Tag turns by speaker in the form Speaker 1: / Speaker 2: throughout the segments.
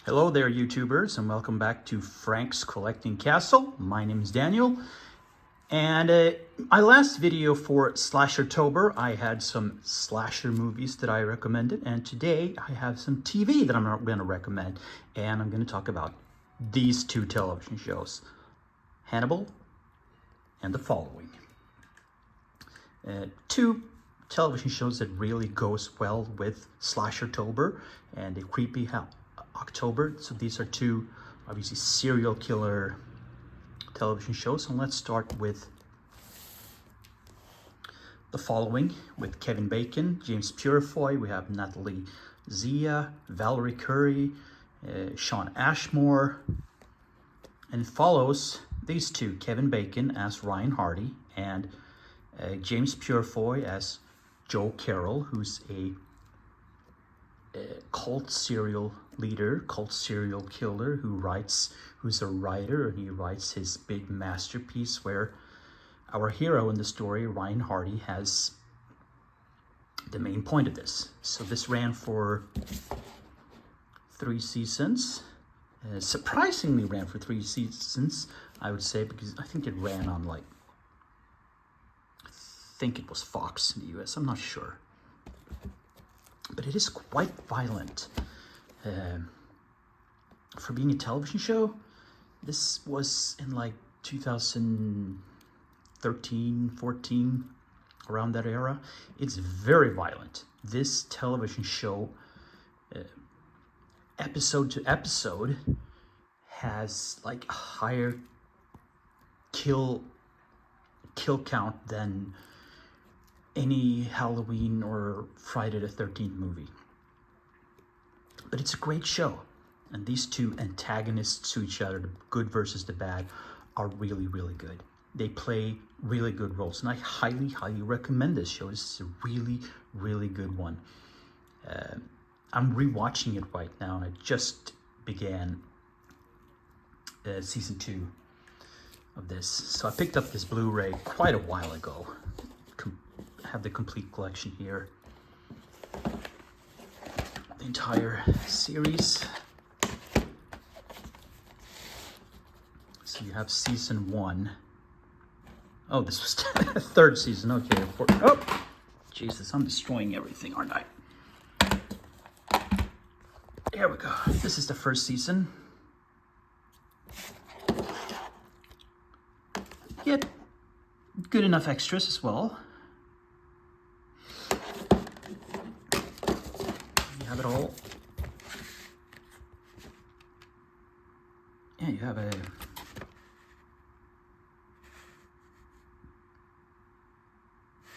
Speaker 1: Hello there, YouTubers, and welcome back to Frank's Collecting Castle. My name is Daniel, and my last video for SLASHERtober, I had some slasher movies that I recommended, and today I have some TV that I'm going to recommend, and I'm going to talk about these two television shows, Hannibal and The Following. Two television shows that really goes well with SLASHERtober and a creepy October. So these are two obviously serial killer television shows. And let's start with The Following with Kevin Bacon, James Purefoy. We have Natalie Zia, Valerie Curry, Shawn Ashmore. And it follows these two, Kevin Bacon as Ryan Hardy and James Purefoy as Joe Carroll, who's a cult serial leader, cult serial killer who's a writer, and he writes his big masterpiece where our hero in the story, Ryan Hardy, has the main point of this. So this ran for 3 seasons. Surprisingly ran for 3 seasons, I would say, because I think it ran on I think it was Fox in the US, I'm not sure. But it is quite violent. For being a television show, this was in 2013, 14, around that era. It's very violent. This television show, episode to episode, has a higher kill count than any Halloween or Friday the 13th movie. But it's a great show. And these two antagonists to each other, the good versus the bad, are really, really good. They play really good roles. And I highly, highly recommend this show. This is a really, really good one. I'm rewatching it right now, and I just began season 2 of this. So I picked up this Blu-ray quite a while ago. Have the complete collection here, the entire series. So you have season 1. Oh, this was the 3rd season. Okay, oh Jesus, I'm destroying everything, aren't I? There we go. This is the 1st season. Get good enough extras as well. Have it all. Yeah, you have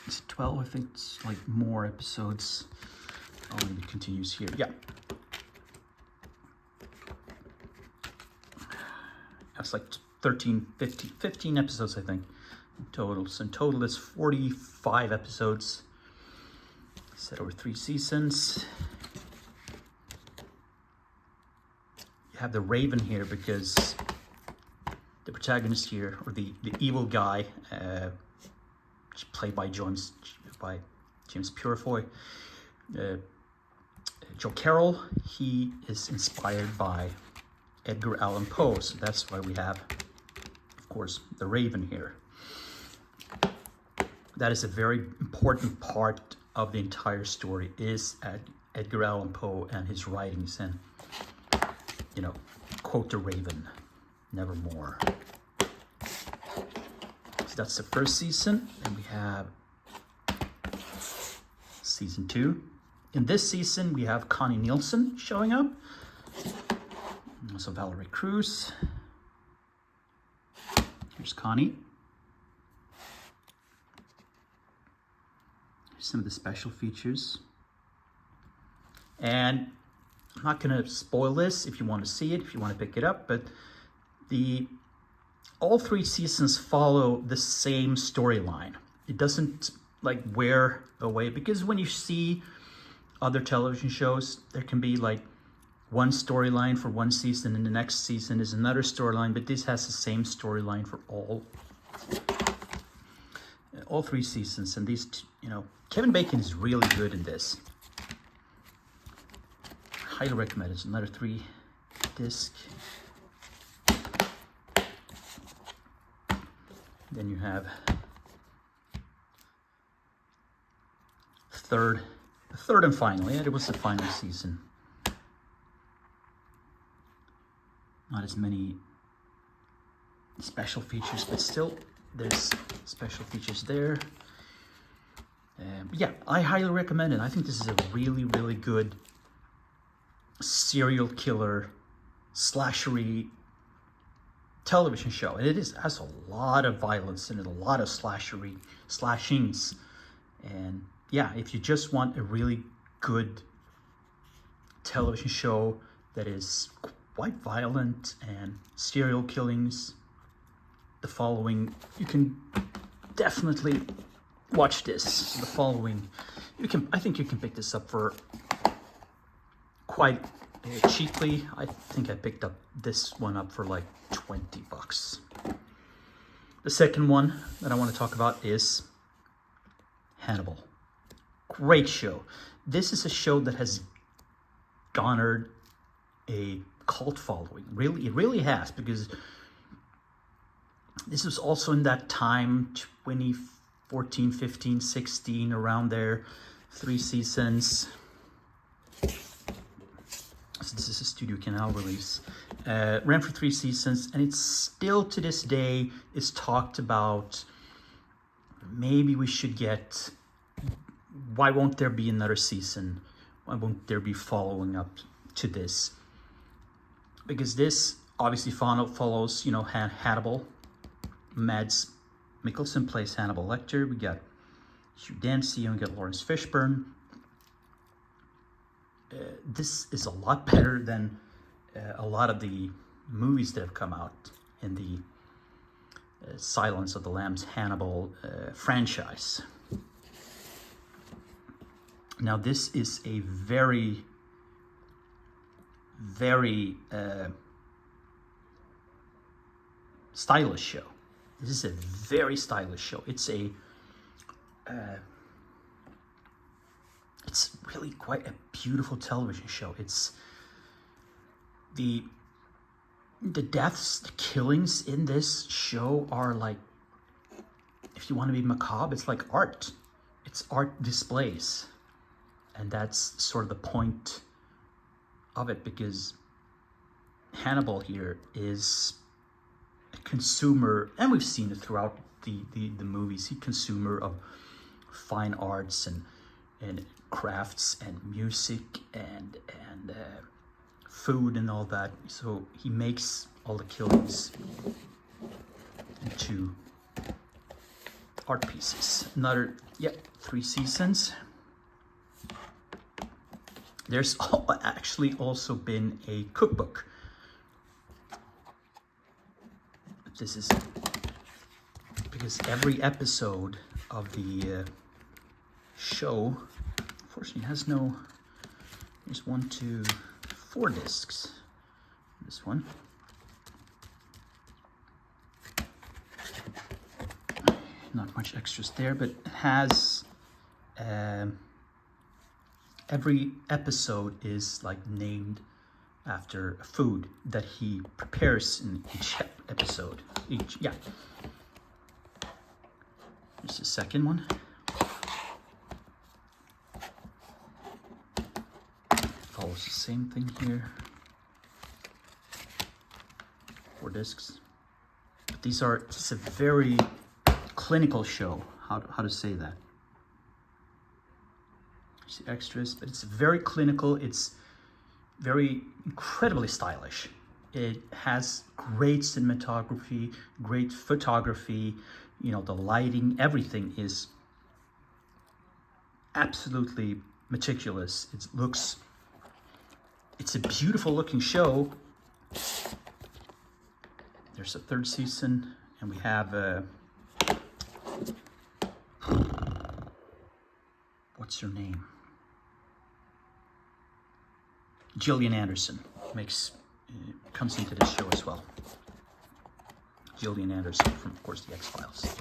Speaker 1: it's 12, I think it's more episodes. Oh, and it continues here. Yeah. That's 13, 15 episodes, I think, in total. So in total, it's 45 episodes set over 3 seasons. Have the Raven here because the protagonist here, or the evil guy, played by James Purefoy, Joe Carroll, he is inspired by Edgar Allan Poe, so that's why we have, of course, the Raven here. That is a very important part of the entire story, is Edgar Allan Poe and his writings, and quote the Raven, nevermore. So that's the 1st season, and we have season 2. In this season, we have Connie Nielsen showing up. Also Valerie Cruz. Here's Connie. Here's some of the special features. And I'm not going to spoil this if you want to see it, if you want to pick it up, but all 3 seasons follow the same storyline. It doesn't wear away, because when you see other television shows, there can be one storyline for one season and the next season is another storyline, but this has the same storyline for all 3 seasons. And these, Kevin Bacon is really good in this. Highly recommend it. It's another 3 disc. Then you have third and final. Yeah, it was the final season. Not as many special features, but still there's special features there. Yeah, I highly recommend it. I think this is a really, really good serial killer slashery television show. And it has a lot of violence in it, a lot of slashings. And yeah, if you just want a really good television show that is quite violent and serial killings, The Following, you can definitely watch this. The Following, I think you can pick this up for quite cheaply. I think I picked up this one up for like $20. The second one that I want to talk about is Hannibal. Great show. This is a show that has garnered a cult following. Really, it really has, because this was also in that time, 2014, 15, 16, around there, 3 seasons. So this is a Studio Canal release. Ran for 3 seasons, and it's still to this day is talked about. Maybe we should get, why won't there be another season? Why won't there be following up to this? Because this obviously follows, you know, Hannibal. Mads Mikkelsen plays Hannibal Lecter. We got Hugh Dancy and we got Lawrence Fishburne. This is a lot better than a lot of the movies that have come out in the Silence of the Lambs Hannibal franchise. Now this is a very, very stylish show. This is a very stylish show. It's really quite a beautiful television show. It's the deaths, the killings in this show are like, if you want to be macabre, it's like art. It's art displays. And that's sort of the point of it, because Hannibal here is a consumer, and we've seen it throughout the movies. He's a consumer of fine arts and crafts and music and food and all that. So he makes all the killings into art pieces. Another, 3 seasons. There's actually also been a cookbook. This is because every episode of the show, unfortunately, has no. There's 1, 2, 4 discs. This one. Not much extras there, but it has. Every episode is like named after a food that he prepares in each episode. Here's the second one. Follows the same thing here. 4 discs. But this is a very clinical show. How to say that? The extras, but it's very clinical. It's very incredibly stylish. It has great cinematography, great photography. You know, the lighting, everything is absolutely meticulous. It's a beautiful looking show. There's a 3rd season, and we have what's her name? Gillian Anderson comes into this show as well. Gillian Anderson from, of course, the X-Files.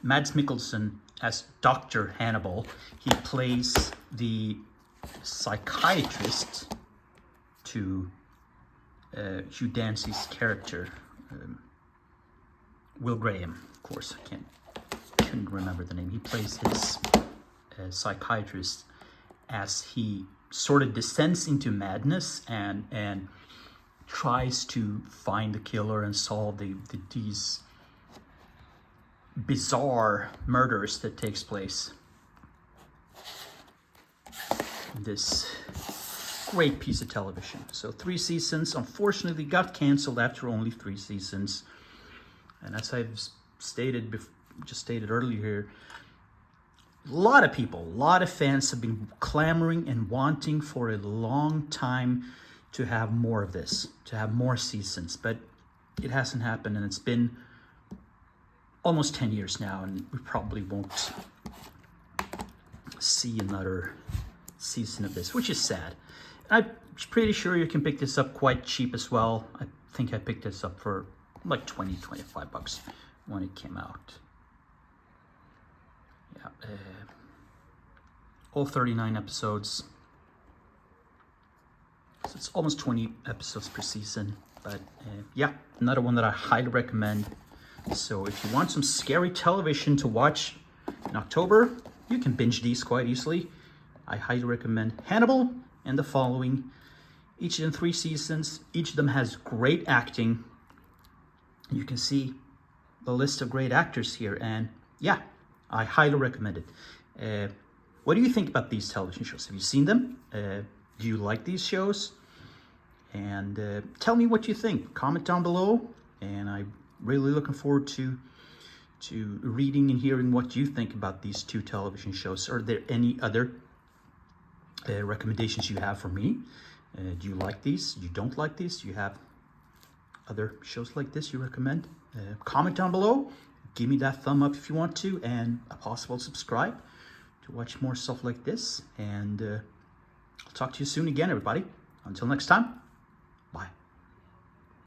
Speaker 1: Mads Mikkelsen as Dr. Hannibal. He plays the psychiatrist to Hugh Dancy's character, Will Graham. Of course, couldn't remember the name. He plays his psychiatrist as he sort of descends into madness and tries to find the killer and solve these bizarre murders that takes place. This great piece of television. So 3 seasons, unfortunately got canceled after only 3 seasons. And as I've just stated earlier here, a lot of people, a lot of fans have been clamoring and wanting for a long time to have more of this, to have more seasons, but it hasn't happened, and it's been almost 10 years now, and we probably won't see another season of this, which is sad. I'm pretty sure you can pick this up quite cheap as well. I think I picked this up for like 20-25 bucks when it came out. Yeah, all 39 episodes. So it's almost 20 episodes per season. But yeah, another one that I highly recommend. So if you want some scary television to watch in October, you can binge these quite easily. I highly recommend Hannibal and The Following. Each of them 3 seasons. Each of them has great acting. You can see the list of great actors here, and yeah, I highly recommend it. What do you think about these television shows? Have you seen them? Do you like these shows? And tell me what you think. Comment down below, and I'm really looking forward to reading and hearing what you think about these 2 television shows. Are there any other recommendations you have for me? Do you like these? You don't like these? Do you have other shows like this you recommend? Comment down below. Give me that thumb up if you want to, and a possible subscribe to watch more stuff like this. And I'll talk to you soon again, everybody. Until next time.